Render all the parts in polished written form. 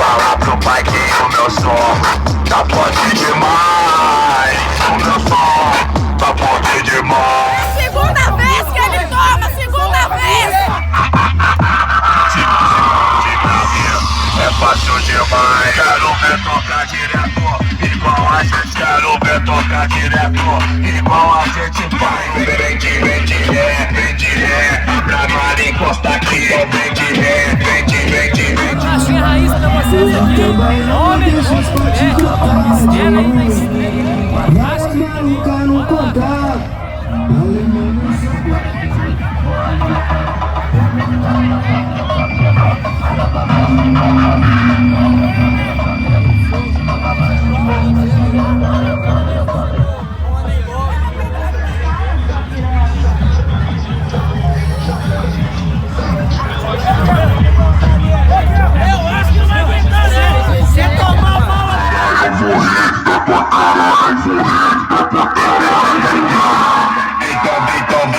Fala pro pai que o meu som tá forte demais. O meu som tá forte demais. Segunda vez que ele toma, segunda vez. É fácil demais. Quero ver tocar direto, igual a gente. Quero ver tocar direto, igual a gente faz. Vem de ré, pra Mari encosta aqui. Vem de ré, vem de ré. Rachinha raiz pra vocês aqui. Homem, mulher, Sther aí na estreia. Racha maluca no contato.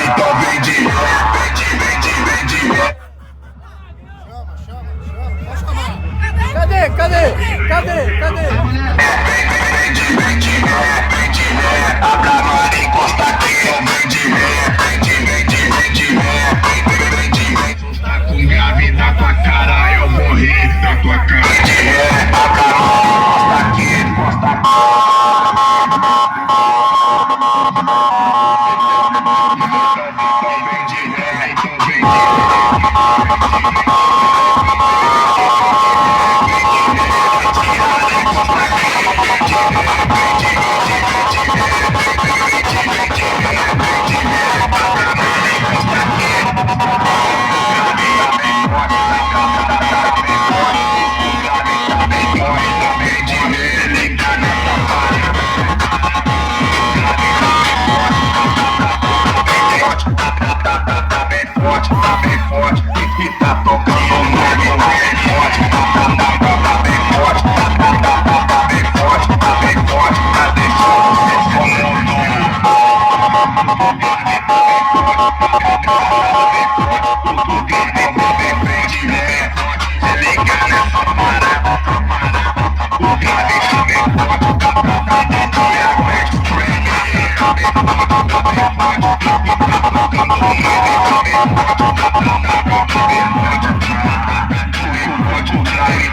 Então vem de ré. Cadê? Vem de ré, pra Mari encosta aqui. Vem de ré. Tá com grave na tua cara, eu morri na tua cara. Vem de ré, pra Mari encosta aqui. Tá bem forte, e tá tocando muito bem forte. Tá bem forte, tá deixando vocês comendo. Vem de ré, se liga nessa parada. O grave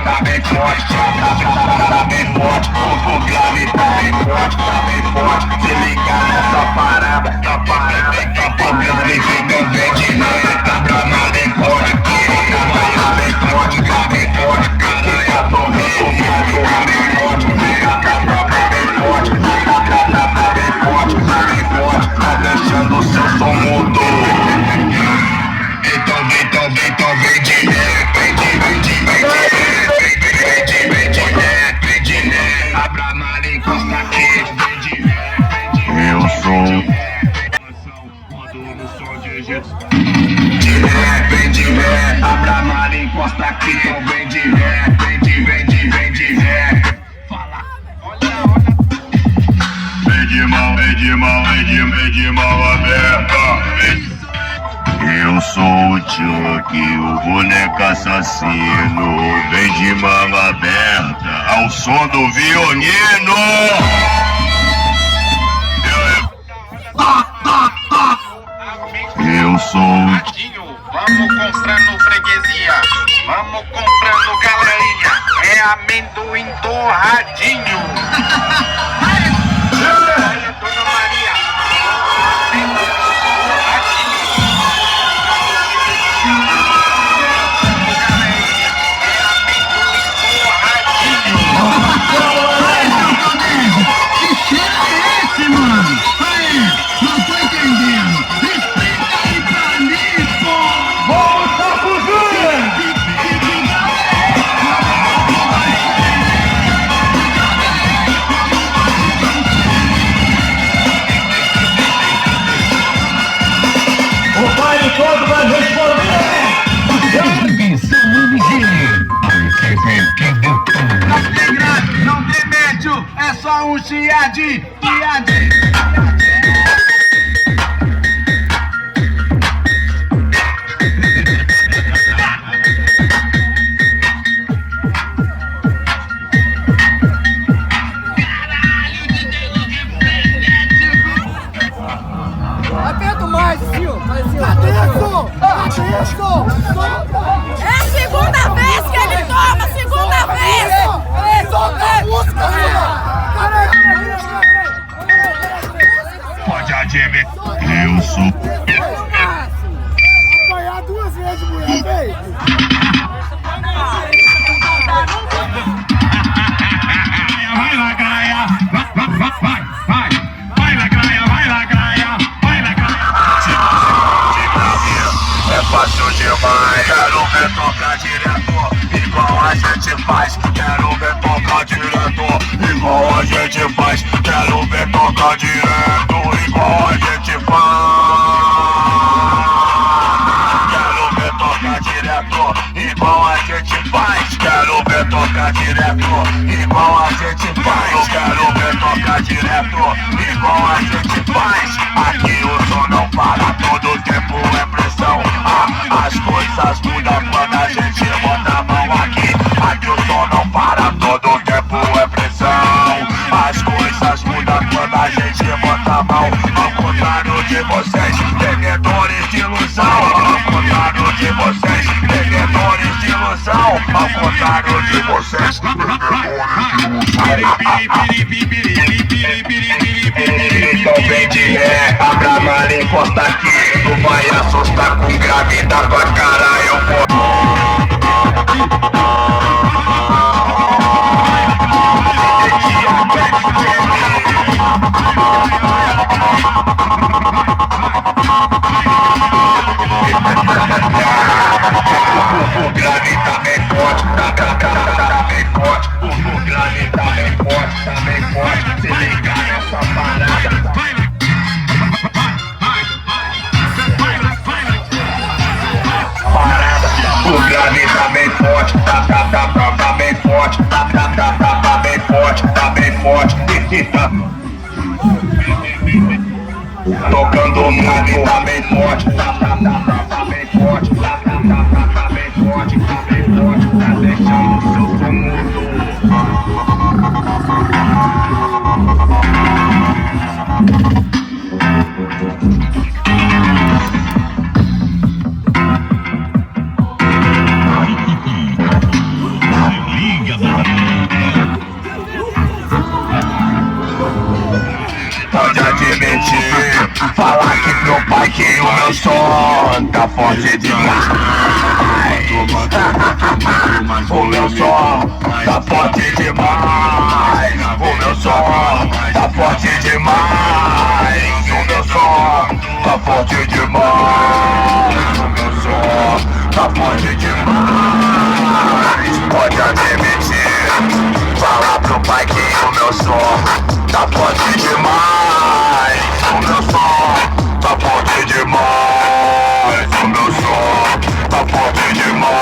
tá bem forte, tá bem forte, o grave tá bem forte, se liga nessa parada, o grave fica bem de ré, pra nada em forte, caranha bem forte, grave forte, caranha tô bem forte, tá deixando o seu som mudo. Então vem de ré, vem de ré, abra a Mari encosta aqui. Eu sou quando no som digito. Vem de ré, abra a Mari encosta aqui. Vem de ré, vem de ré. Fala, olha. Vem de mão aberta. Eu sou o Chuck, o boneco assassino. Vem de mão aberta ao som do violino. Eu sou o vamos comprando freguesia, vamos comprando galerinha. É amendoim torradinho. Olha, Dona Maria. Não tem médio, é só um chiade. faz. Quero ver tocar direto, igual a gente faz. Quero ver tocar direto, igual a gente faz. Quero ver tocar direto, igual a gente faz. Quero ver tocar direto, igual a gente faz. Quero ver tocar direto, igual a gente faz. Aqui o som não para, todo tempo é pressão. As coisas mudam quando a gente bota a mão aqui. Aqui o som não para, todo tempo é pressão. As coisas mudam quando a gente bota a mão. Ao contrário de vocês, vendedores de ilusão. Ao contrário de vocês, vendedores de ilusão. Ao contrário de vocês, então vem de ré, abra a mala e encosta aqui. Tu vai assustar com grave da tua cara, eu vou. O grave tá bem forte, tá bem forte. O grave tá bem forte, tá bem forte. Se liga nessa parada. Parada, o grave tá bem forte, tá bem forte, tá bem forte, tá bem forte. Tocando o grave tá bem forte, tá bem forte, tá bem forte, tá deixando o seu som mudo. Pode admitir, falar que meu pai que o meu som tá forte demais. O meu som tá forte demais. O meu som tá forte demais. O meu som tá forte demais. O meu som tá forte demais. Pode admitir, falar pro pai que o meu som tá forte demais. O meu som tá forte demais. O meu som tá forte demais.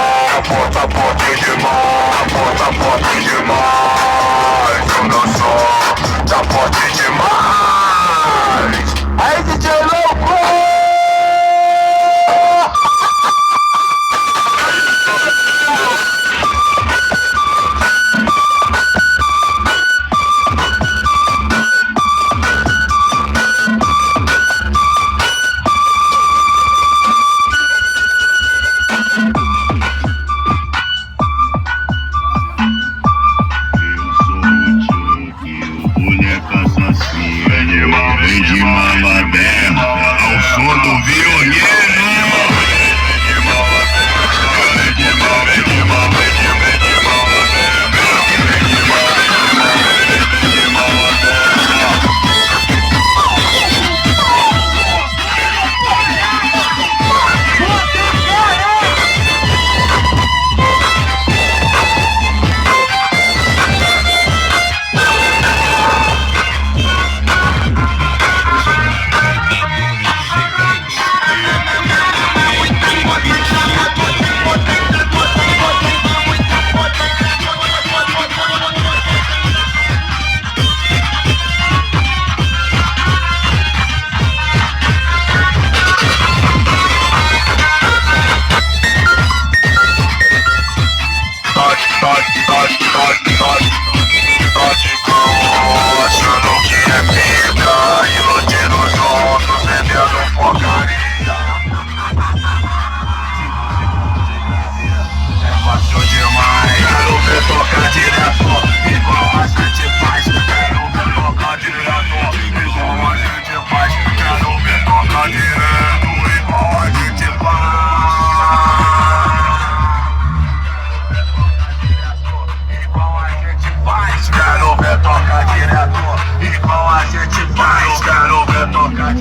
Tá forte demais. Tá forte demais. O meu som tá forte demais. Aí, DJ louco!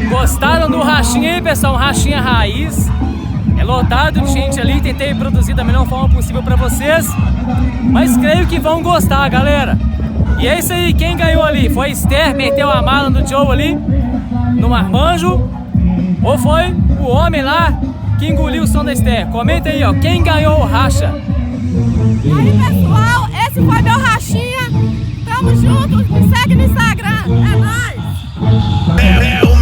Gostaram do rachinha aí, pessoal? Um rachinha raiz. É lotado de gente ali, tentei produzir da melhor forma possível pra vocês, mas creio que vão gostar, galera. E é isso aí, quem ganhou ali? Foi Sther, meteu a mala no Joe ali, no marmanjo, ou foi o homem lá que engoliu o som da Sther? Comenta aí, ó, quem ganhou o racha? E aí, pessoal, esse foi meu rachinha. Tamo juntos, me segue no Instagram, é nóis!